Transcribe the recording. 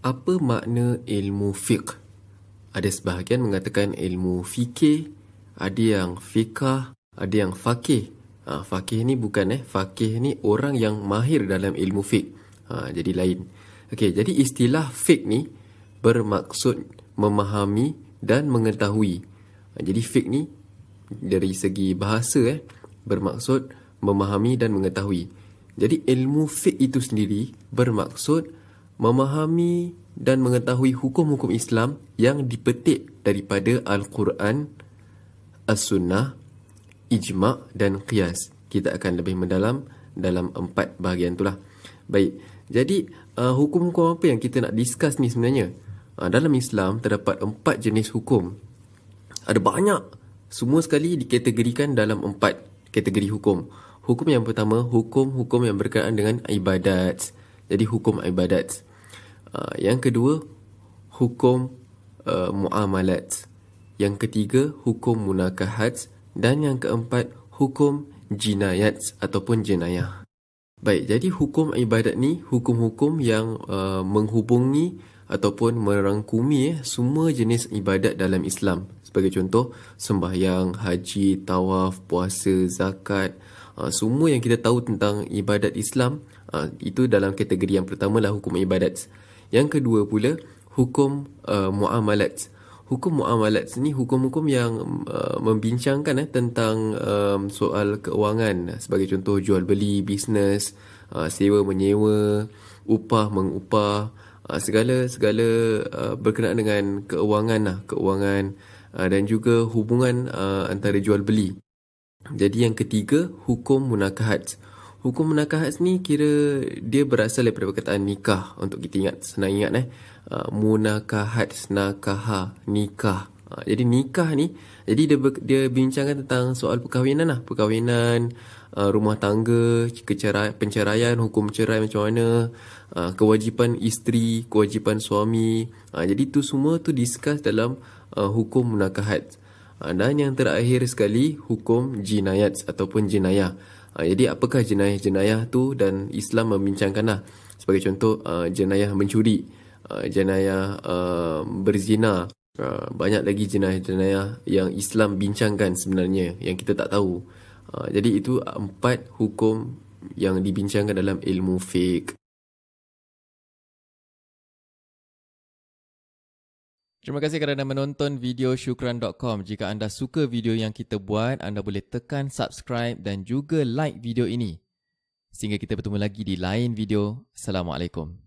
Apa makna ilmu fiqh? Ada sebahagian mengatakan ilmu fikih, ada yang fiqah, ada yang faqih. Faqih ni bukan faqih ni orang yang mahir dalam ilmu fiqh. Jadi lain. Okey, jadi istilah fiqh ni bermaksud memahami dan mengetahui. Jadi fiqh ni dari segi bahasa bermaksud memahami dan mengetahui. Jadi ilmu fiqh itu sendiri bermaksud memahami dan mengetahui hukum-hukum Islam yang dipetik daripada Al-Quran, As-Sunnah, Ijma' dan Qiyas. Kita akan lebih mendalam dalam 4 bahagian itulah. Baik, jadi hukum-hukum apa yang kita nak discuss ni sebenarnya? Dalam Islam terdapat 4 jenis hukum. Ada banyak. Semua sekali dikategorikan dalam 4 kategori hukum. Hukum yang pertama, hukum-hukum yang berkaitan dengan ibadat. Jadi hukum ibadat. Yang kedua, hukum muamalat. Yang ketiga, hukum munakahat. Dan yang keempat, hukum jinayat ataupun jenayah. Baik, jadi hukum ibadat ni hukum-hukum yang menghubungi ataupun merangkumi semua jenis ibadat dalam Islam. Sebagai contoh, sembahyang, haji, tawaf, puasa, zakat. Semua yang kita tahu tentang ibadat Islam, itu dalam kategori yang pertama lah hukum ibadat. Yang kedua pula, hukum muamalat. Hukum muamalat ni hukum-hukum yang membincangkan tentang soal keuangan. Sebagai contoh, jual beli, bisnes, sewa menyewa, upah mengupah, segala berkenaan dengan keuangan dan juga hubungan antara jual beli. Jadi yang ketiga, hukum munakahat. Hukum munakahat ni kira dia berasal daripada perkataan nikah. Untuk kita ingat, senang ingat munakahat, nakaha, nikah. Jadi nikah ni, jadi dia bincangkan tentang soal perkahwinan perkahwinan, rumah tangga, penceraian, hukum cerai macam mana, kewajipan isteri, kewajipan suami. Jadi tu semua tu discuss dalam hukum munakahat. Dan yang terakhir sekali, hukum jinayat ataupun jenayah. Jadi apakah jenayah-jenayah tu, dan Islam membincangkanlah. Sebagai contoh, jenayah mencuri, jenayah berzina. Banyak lagi jenayah-jenayah yang Islam bincangkan sebenarnya, yang kita tak tahu. Jadi itu 4 hukum yang dibincangkan dalam ilmu fiqh. Terima kasih kerana menonton video syukran.com. Jika anda suka video yang kita buat, anda boleh tekan subscribe dan juga like video ini. Sehingga kita bertemu lagi di lain video. Assalamualaikum.